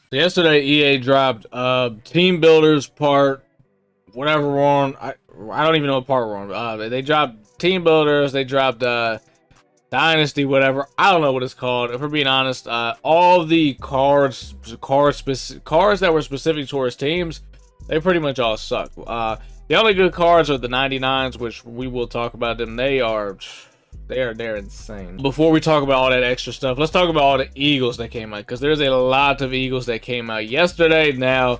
So yesterday, EA dropped Team Builders Part whatever we're on. I don't even know what part we're on. They dropped Team Builders. They dropped Dynasty, whatever. I don't know what it's called. If we're being honest, all the cards that were specific towards teams, they pretty much all suck. The only good cards are the 99s, which we will talk about them. They're insane. Before we talk about all that extra stuff, let's talk about all the Eagles that came out, because there's a lot of Eagles that came out yesterday. Now,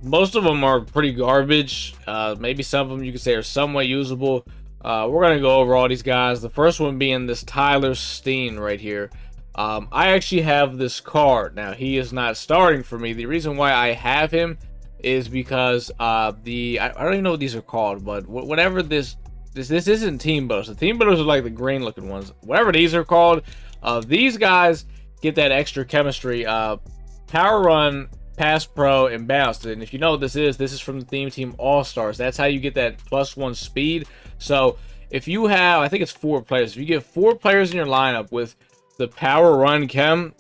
most of them are pretty garbage. Maybe some of them you could say are somewhat usable. We're gonna go over all these guys. The first one being this Tyler Steen right here. I actually have this card. Now, he is not starting for me. The reason why I have him is because I don't even know what these are called, but whatever this isn't team builders. The team builders are like the green looking ones. Whatever these are called, these guys get that extra chemistry. Power run, pass pro, and bounce. And if you know what this is from the theme team All Stars. That's how you get that +1 speed. So if you have, I think it's 4 players. If you get 4 players in your lineup with the power run chem,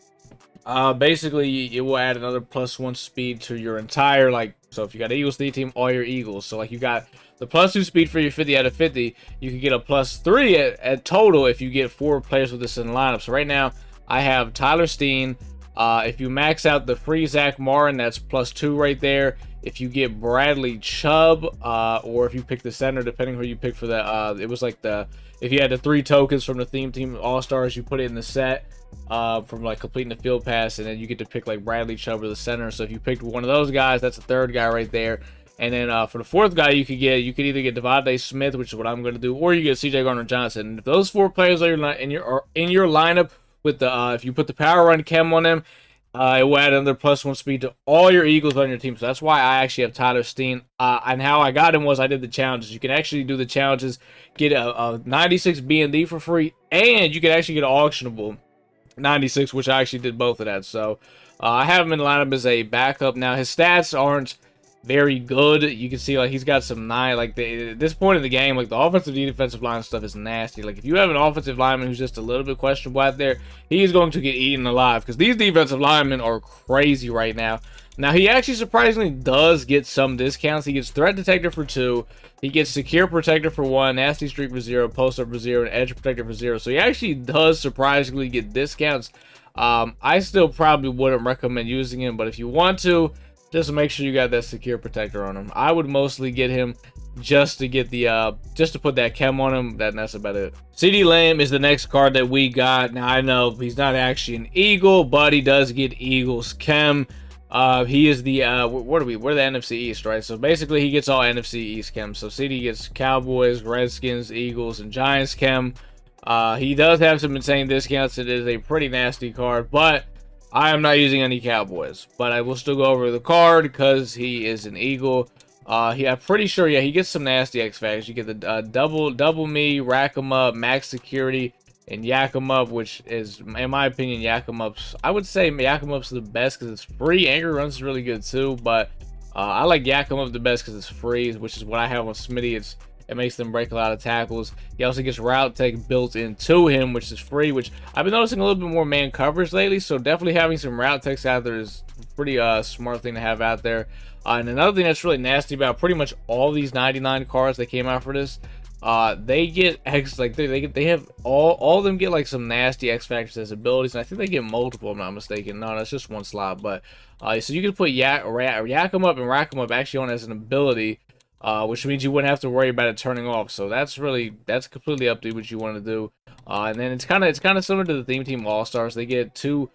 basically it will add another +1 speed to your entire, like, so if you got Eagles theme team, all your Eagles. So like you got the +2 speed for your 50 out of 50. You can get a +3 at total if you get 4 players with this in the lineup. So right now I have Tyler Steen. If you max out the free Zach Martin, that's +2 right there. If you get Bradley Chubb, or if you pick the center, depending who you pick for that, it was like if you had the 3 tokens from the theme team All Stars, you put it in the set from like completing the field pass, and then you get to pick like Bradley Chubb or the center. So if you picked one of those guys, that's the 3rd guy right there. And then for the 4th guy, you could either get Devontae Smith, which is what I'm going to do, or you get CJ Gardner-Johnson. And if those 4 players are in your lineup with the if you put the power run chem on them, it will add another +1 speed to all your Eagles on your team. So that's why I actually have Tyler Steen. And how I got him was I did the challenges. You can actually do the challenges, get a 96 B&D for free, and you can actually get an auctionable 96, which I actually did both of that. So I have him in the lineup as a backup. Now, his stats aren't very good. You can see like he's got some at this point in the game, like the offensive and defensive line stuff is nasty. Like if you have an offensive lineman who's just a little bit questionable out there, he is going to get eaten alive, because these defensive linemen are crazy right now. Now, he actually surprisingly does get some discounts. He gets threat detector for 2, he gets secure protector for 1, nasty streak for 0, post up for 0, and edge protector for 0. So he actually does surprisingly get discounts. I still probably wouldn't recommend using him, but if you want to, just make sure you got that secure protector on him. I would mostly get him just to get the just to put that chem on him. That's about it. CeeDee Lamb is the next card that we got. Now, I know he's not actually an Eagle, but he does get Eagles chem. He is the we're the NFC East, right? So basically he gets all NFC East chem. So CeeDee gets Cowboys, Redskins, Eagles, and Giants chem. He does have some insane discounts. It is a pretty nasty card, but I am not using any Cowboys, but I will still go over the card because he is an Eagle. I'm pretty sure, yeah, he gets some nasty X factors. You get the double me, rack 'em up, max security, and yak 'em up, which is, in my opinion, yak 'em ups. I would say yak 'em up's the best because it's free. Anchor runs is really good too, but I like yak 'em up the best because it's free, which is what I have on Smitty. It makes them break a lot of tackles. He also gets route tech built into him, which is free, which I've been noticing a little bit more man coverage lately. So definitely having some route techs out there is pretty smart thing to have out there. And another thing that's really nasty about pretty much all these 99 cards that came out for this, they get X, like they have all of them get like some nasty X factors as abilities, and I think they get multiple. I'm not mistaken. No, that's just one slot. But so you can put yak 'em up and rack 'em up actually on as an ability. Which means you wouldn't have to worry about it turning off. So that's completely up to you what you want to do. And then it's kind of similar to the theme team All Stars. They get two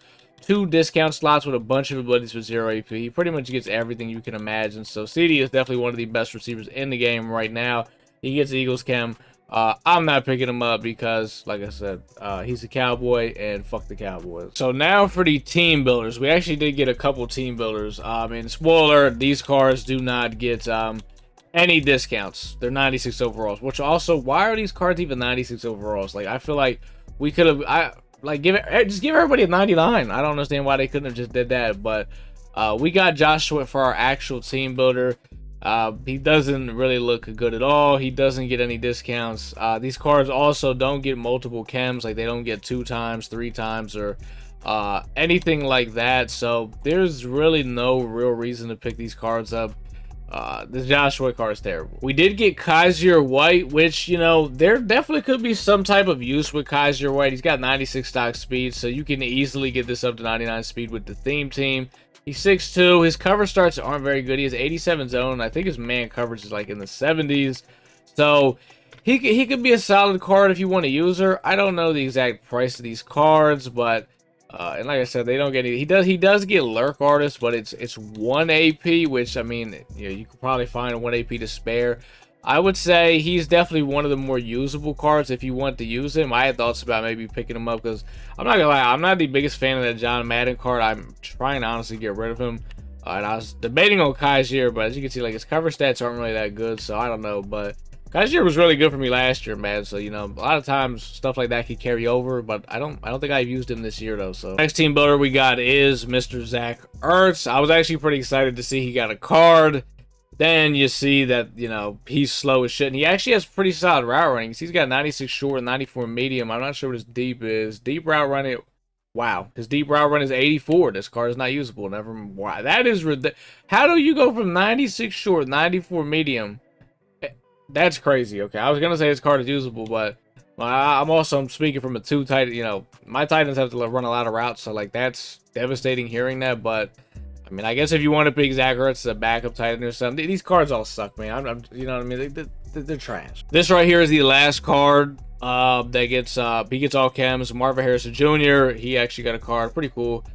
discount slots with a bunch of abilities for 0 AP. He pretty much gets everything you can imagine. So CeeDee is definitely one of the best receivers in the game right now. He gets Eagles chem. I'm not picking him up because, like I said, he's a Cowboy, and fuck the Cowboys. So now for the team builders. We actually did get a couple team builders. And spoiler, these cards do not get any discounts. They're 96 overalls, which also, why are these cards even 96 overalls? Like, I feel like we could have, just give everybody a 99. I don't understand why they couldn't have just did that. But we got Josh Sweat for our actual team builder. He doesn't really look good at all. He doesn't get any discounts. These cards also don't get multiple chems. Like, they don't get 2 times, 3 times, or anything like that. So there's really no real reason to pick these cards up. This Joshua card is terrible. We did get Kaiser White, which, you know, there definitely could be some type of use with Kaiser White. He's got 96 stock speed, so you can easily get this up to 99 speed with the theme team. He's 6'2". His cover starts aren't very good. He has 87 zone. I think his man coverage is like in the 70s. So he could be a solid card if you want to use her. I don't know the exact price of these cards, but and like I said, they don't get any. He does get Lurk Artist, but it's 1 AP, which, I mean, you know, you could probably find 1 AP to spare. I would say he's definitely one of the more usable cards if you want to use him. I had thoughts about maybe picking him up because I'm not gonna lie, I'm not the biggest fan of that John Madden card. I'm trying to honestly get rid of him. And I was debating on Kaiser, but as you can see, like, his cover stats aren't really that good, so I don't know. But Kaiser was really good for me last year, man. So, you know, a lot of times stuff like that could carry over, but I don't think I've used him this year though. So next team builder we got is Mr. Zach Ertz. I was actually pretty excited to see he got a card. Then you see that, you know, he's slow as shit, and he actually has pretty solid route runnings. He's got 96 short and 94 medium. I'm not sure what his deep is. Deep route running, wow, his deep route run is 84. This card is not usable. Never. Wow, that is ridiculous. How do you go from 96 short, 94 medium? That's crazy. Okay, I was gonna say this card is usable, but I'm speaking from a two tight. You know, my Titans have to run a lot of routes, so like that's devastating hearing that, but. I mean, I guess if you want to pick Zach Ertz as a backup Titan or something, these cards all suck, man. You know what I mean? They're trash. This right here is the last card that gets he gets all chems. Marvin Harrison Jr. He actually got a card, pretty cool.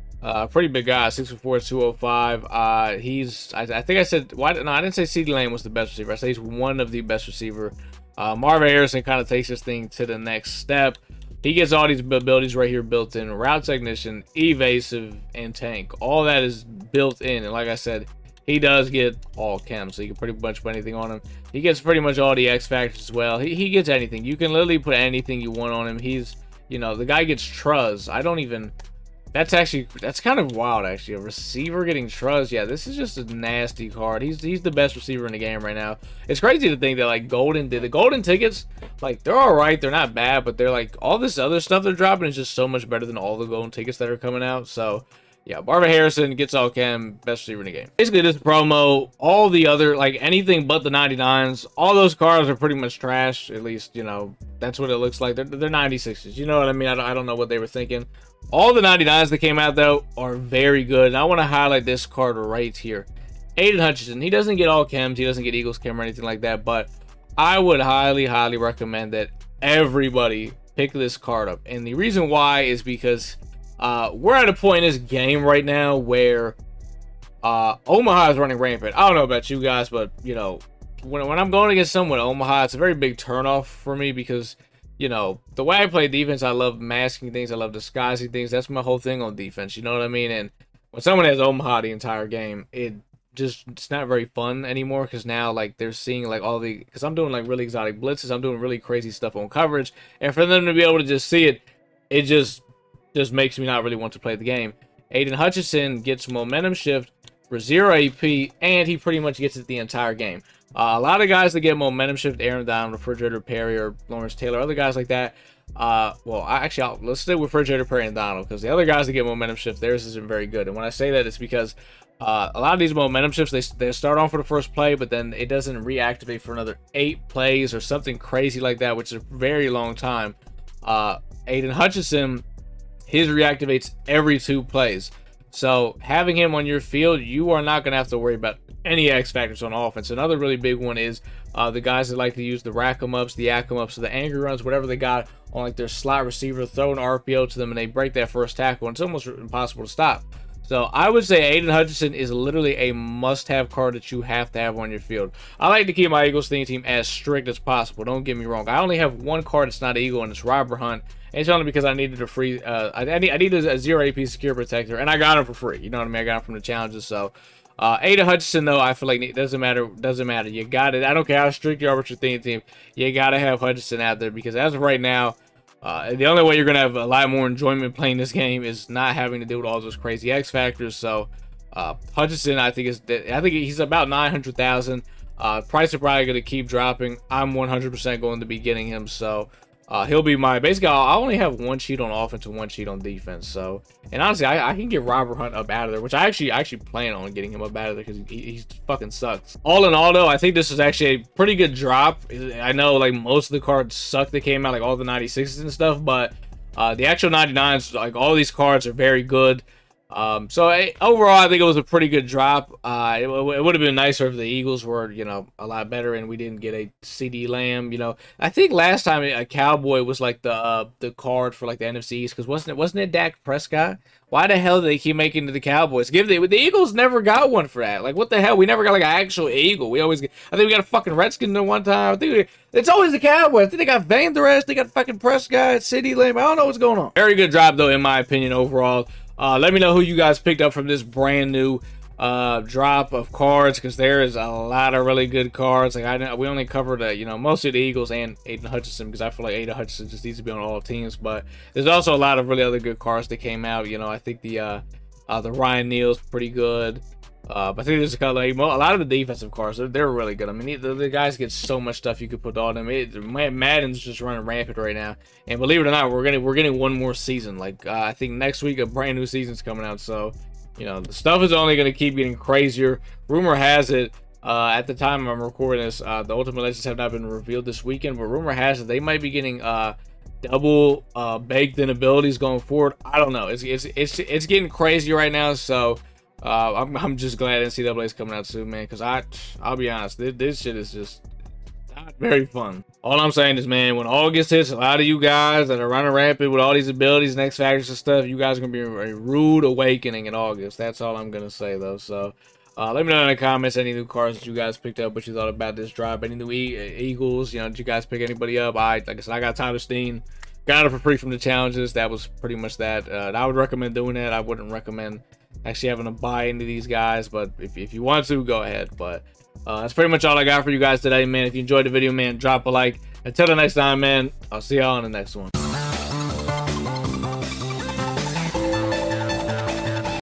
Pretty big guy, 6'4", 205. He's I think I said no, I didn't say CeeDee Lamb was the best receiver. I said he's one of the best receiver. Marvin Harrison kind of takes this thing to the next step. He gets all these abilities right here built in. Route technician, evasive, and tank. All that is built in. And like I said, he does get all chem, so you can pretty much put anything on him. He gets pretty much all the X factors as well. He gets anything. You can literally put anything you want on him. He's, you know, the guy gets Truz. That's kind of wild, actually. A receiver getting Truz. Yeah, this is just a nasty card. He's the best receiver in the game right now. It's crazy to think that, like, the golden tickets, like, they're all right. They're not bad, but they're like, all this other stuff they're dropping is just so much better than all the golden tickets that are coming out. So yeah, Marvin Harrison gets all chem, best receiver in the game. Basically, this promo, all the other, like, anything but the 99s, all those cards are pretty much trash. At least, you know, that's what it looks like. They're 96s. You know what I mean? I don't know what they were thinking. All the 99s that came out, though, are very good. And I want to highlight this card right here. Aiden Hutchinson. He doesn't get all chems. He doesn't get Eagles chem or anything like that. But I would highly, highly recommend that everybody pick this card up. And the reason why is because we're at a point in this game right now where Omaha is running rampant. I don't know about you guys, but, you know, when I'm going against someone Omaha, it's a very big turnoff for me because, you know, the way I play defense, I love masking things. I love disguising things. That's my whole thing on defense. You know what I mean? And when someone has Omaha the entire game, it's not very fun anymore because now, like, they're seeing, like, because I'm doing, like, really exotic blitzes. I'm doing really crazy stuff on coverage. And for them to be able to just see it, it just makes me not really want to play the game. Aiden Hutchinson gets momentum shift for 0 AP, and he pretty much gets it the entire game. A lot of guys that get momentum shift, Aaron Donald, Refrigerator Perry, or Lawrence Taylor, other guys like that. Let's stay with Refrigerator Perry and Donald, because the other guys that get momentum shift, theirs isn't very good. And when I say that, it's because a lot of these momentum shifts, they start on for the first play, but then it doesn't reactivate for another 8 plays or something crazy like that, which is a very long time. Aiden Hutchinson, his reactivates every 2 plays. So having him on your field, you are not going to have to worry about any X factors on offense. Another really big one is the guys that like to use the rack 'em ups, the ack 'em ups, or the angry runs, whatever they got on like their slot receiver, throw an RPO to them and they break that first tackle, and it's almost impossible to stop. So I would say Aiden Hutchinson is literally a must-have card that you have to have on your field. I like to keep my Eagles theme team as strict as possible. Don't get me wrong. I only have one card that's not Eagle, and it's Robert Hunt. And it's only because I needed a free, I needed a 0 AP secure protector, and I got him for free. You know what I mean? I got him from the challenges. So Aiden Hutchinson, though, I feel like it doesn't matter. You got it. I don't care how strict you are with your theme team. You got to have Hutchinson out there because as of right now, the only way you're going to have a lot more enjoyment playing this game is not having to deal with all those crazy X factors. So Hutchinson, I think he's about 900,000. Price is probably going to keep dropping. I'm 100% going to be getting him. So He'll be my basically. I only have one sheet on offense and one sheet on defense. So, and honestly, I can get Robert Hunt up out of there, which I actually plan on getting him up out of there because he fucking sucks. All in all, though, I think this is actually a pretty good drop. I know like most of the cards suck that came out, like all the 96s and stuff, but the actual 99s, like all these cards are very good. Overall, I think it was a pretty good drop. It would have been nicer if the Eagles were, you know, a lot better and we didn't get a CD Lamb. You know, I think last time a Cowboy was like the card for like the NFC East, because wasn't it Dak Prescott? Why the hell did they keep making it the Cowboys? The Eagles never got one for that. Like, what the hell? We never got like an actual Eagle. I think we got a fucking Redskin at one time. It's always the Cowboys. I think they got Van Der Esch, they got fucking Prescott, CD Lamb. I don't know what's going on. Very good job though, in my opinion, overall. Let me know who you guys picked up from this brand new drop of cards, because there is a lot of really good cards. Like we only covered you know, mostly the Eagles and Aiden Hutchinson, because I feel like Aiden Hutchinson just needs to be on all teams. But there's also a lot of really other good cards that came out. You know, I think the Ryan Neal's pretty good. But I think there's a lot of the defensive cards. They're really good. I mean, the guys get so much stuff you could put on them. Madden's just running rampant right now. And believe it or not, we're getting one more season. Like I think next week a brand new season's coming out. So, you know, the stuff is only going to keep getting crazier. Rumor has it, at the time I'm recording this, the Ultimate Legends have not been revealed this weekend, but rumor has it they might be getting double baked in abilities going forward. I don't know. It's getting crazy right now. So. I'm just glad NCAA is coming out soon, man, because I'll be honest, this shit is just not very fun. All I'm saying is, man, when August hits, a lot of you guys that are running rampant with all these abilities and X Factors and stuff, you guys are going to be a rude awakening in August. That's all I'm going to say, though. So, let me know in the comments any new cards that you guys picked up, what you thought about this drop, any new Eagles, you know, did you guys pick anybody up? Like I said, I got Tyler Steen. Got it for free from the challenges. That was pretty much that. I would recommend doing that. I wouldn't recommend actually having to buy into these guys, but if you want to, go ahead. But that's pretty much all I got for you guys today, man. If you enjoyed the video, man, drop a like. Until the next time, man, I'll see y'all on the next one.